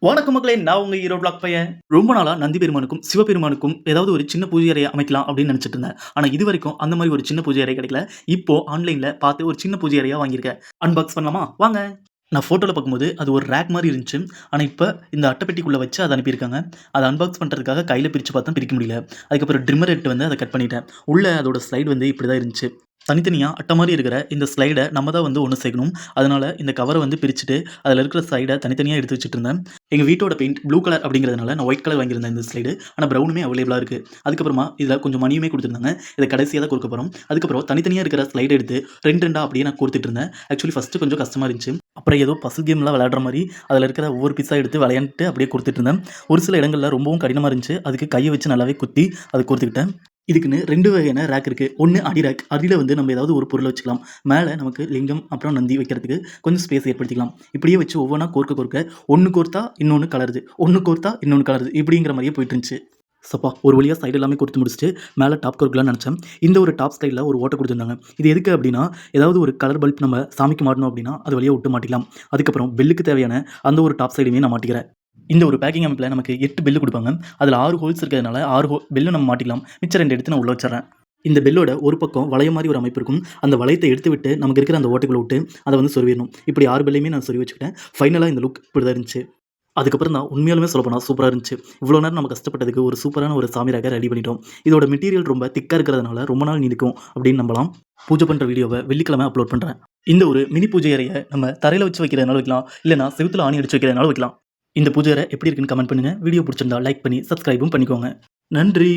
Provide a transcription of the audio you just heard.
வணக்கம் மக்களே, நான் உங்க ஈரோடு பிளாக் பையன். ரொம்ப நாளா நந்தி பெருமானுக்கும், சிவபெருமானுக்கும் ஏதாவது ஒரு சின்ன பூஜை அறைய அமைக்கலாம் அப்படின்னு நினைச்சிட்டு இருந்தேன். ஆனா இதுவரைக்கும் அந்த மாதிரி ஒரு சின்ன பூஜை அறை கிடைக்கல. இப்போ ஆன்லைன்ல பார்த்து ஒரு சின்ன பூஜை அறையா வாங்கியிருக்கேன். அன்பாக்ஸ் பண்ணலாமா? வாங்க. நான் ஃபோட்டோல பார்க்கும்போது அது ஒரு ரேக் மாரி இருந்துச்சு. ஆனா இப்ப இந்த அட்டைப்பெட்டிக்குள்ள வச்சு அத அனுப்பியிருக்காங்க. அத அன்பாக்ஸ் பண்றதுக்காக கையில பிரிச்சு பார்த்தேன், பிரிக்க முடியல. அதுக்கப்புறம் ட்ரிம்மர் எடுத்து வந்து அத கட் பண்ணிட்டேன். உள்ள அதோட ஸ்லைடு வந்து இப்படி தான் இருந்துச்சு. தனித்தனியா அட்டை மாரி இருக்கிற இந்த ஸ்லைட நம்ம தான் வந்து ஒண்ணு சேர்க்கணும். அதனால இந்த கவர வந்து பிரிச்சுட்டு, அதில இருக்கிற ஸ்லைட தனித்தனியா எடுத்து வச்சுட்டு இருந்தேன். எங்க வீட்டோட பெயிண்ட் ப்ளூ கலர் அப்படிங்கிறதுனால நான் ஒயிட் கலர் வாங்கியிருந்தேன் இந்த ஸ்லைடு. ஆனா ப்ரவுனுமே அவைலபிளா இருக்கு. அதுக்கப்புறமா இதில கொஞ்சம் மணியுமே குடுத்துருந்தாங்க. இத கடைசியா தான் குடுக்க போறோம். அதுக்கப்புறம் தனித்தனியா இருக்கிற ஸ்லைட எடுத்து 2, 2 அப்படியே நான் கோர்த்துட்டு இருந்தேன். ஆக்சுவலி ஃபர்ஸ்ட்டு கொஞ்சம் கஷ்டமா இருந்துச்சு. அப்புறம் ஏதோ பசில் கேம்லாம் விளையாடுற மாரி அதில இருக்கிற ஒவ்வொரு பீஸா எடுத்து விளையாண்டுட்டு அப்படியே குடுத்துட்டு இருந்தேன். ஒரு சில இடங்கள்ல ரொம்பவும் கடினமா இருந்துச்சு. அதுக்கு கைய வச்சு நல்லாவே குத்தி அத கோர்த்துக்கிட்டேன். இதுக்குன்னு 2 வகையான ரேக் இருக்கு. ஒண்ணு அடி ரேக். அடியில வந்து நம்ம ஏதாவது ஒரு பொருள வச்சுக்கலாம். மேல நமக்கு லிங்கம், அப்புறம் நந்தி வைக்கிறதுக்கு கொஞ்சம் ஸ்பேஸ் ஏற்படுத்திக்கலாம். இப்படியே வச்சு ஒவ்வொன்னா கோர்க்க கோர்க்க, ஒண்ணு கோர்த்தா இன்னொன்னு கலருது. ஒண்ணு கோர்த்தா இன்னொன்னு கலருது. இப்படிங்கிற மாரியே போயிட்டு இருந்துச்சு. சப்பா! ஒரு வழியா சைடு எல்லாமே கோர்த்து முடிச்சுட்டு, மேல டாப் கோர்க்கலாம்னு நெனச்சேன். இந்த ஒரு டாப் ஸ்டைல்ல ஒரு ஓட்ட குடுத்துருந்தாங்க. இது எதுக்கு அப்டின்னா, ஏதாவது ஒரு கலர் பல்ப் நம்ம சாமிக்கு மாட்டணும் அப்டின்னா, அது வழியா விட்டு மாட்டிக்கலாம். அதுக்கப்புறம் பெல்லுக்கு தேவையான அந்த ஒரு டாப் சைடுமே நான் மாட்டிக்கிறேன். இந்த ஒரு பேக்கிங் அமைப்புல நமக்கு 8 பெல் குடுப்பாங்க. அதுல 6 ஹோல்ஸ் இருக்கிறதுனால 6 பெல்லும் நம்ம மாட்டிக்கலாம். மிச்சம் 2 எடுத்து நான் உள்ள வச்சுர்றேன். இந்த பெல்லோட ஒரு பக்கம் வளையம் மாரி ஒரு அமைப்பு இருக்கும். அந்த வளையத்த எடுத்து விட்டு, நமக்கு இருக்கிற அந்த ஓட்டைக்குள்ள விட்டு, அத வந்து சொருவிறணும். இப்படி 6 பெல்லையுமே நான் சொருவி வச்சுக்கிட்டேன். ஃபைனலா இந்த லுக் இப்படிதான் இருந்துச்சு. அதுக்கப்புறம் தான் உண்மையாலுமே சொல்லப்போனா சூப்பரா இருந்துச்சு. இவ்வளோ நேரம் நம்ம கஷ்டப்பட்டதுக்கு ஒரு சூப்பரான ஒரு சாமி ரேக்க ரெடி பண்ணிட்டோம். இதோட மெட்டீரியல் ரொம்ப திக்கா இருக்கிறதுனால ரொம்ப நாள் நீடிக்கும் அப்படின்னு நம்பலாம். பூஜை பண்ற வீடியோவ வெள்ளிக்கிழமை அப்லோட் பண்றேன். இந்த ஒரு மினி பூஜை அறைய நம்ம தரையில வச்சு வைக்கிறதுனாலும் வைக்கலாம். இல்லன்னா செவுத்துல ஆணி அடிச்சு வைக்கிறதுனாலும் வைக்கலாம். இந்த பூஜை அறை எப்படி இருக்குன்னு கமெண்ட் பண்ணுங்க. வீடியோ புடிச்சிருந்தா லைக் பண்ணி சப்ஸ்கிரைபும் பண்ணிக்கோங்க. நன்றி.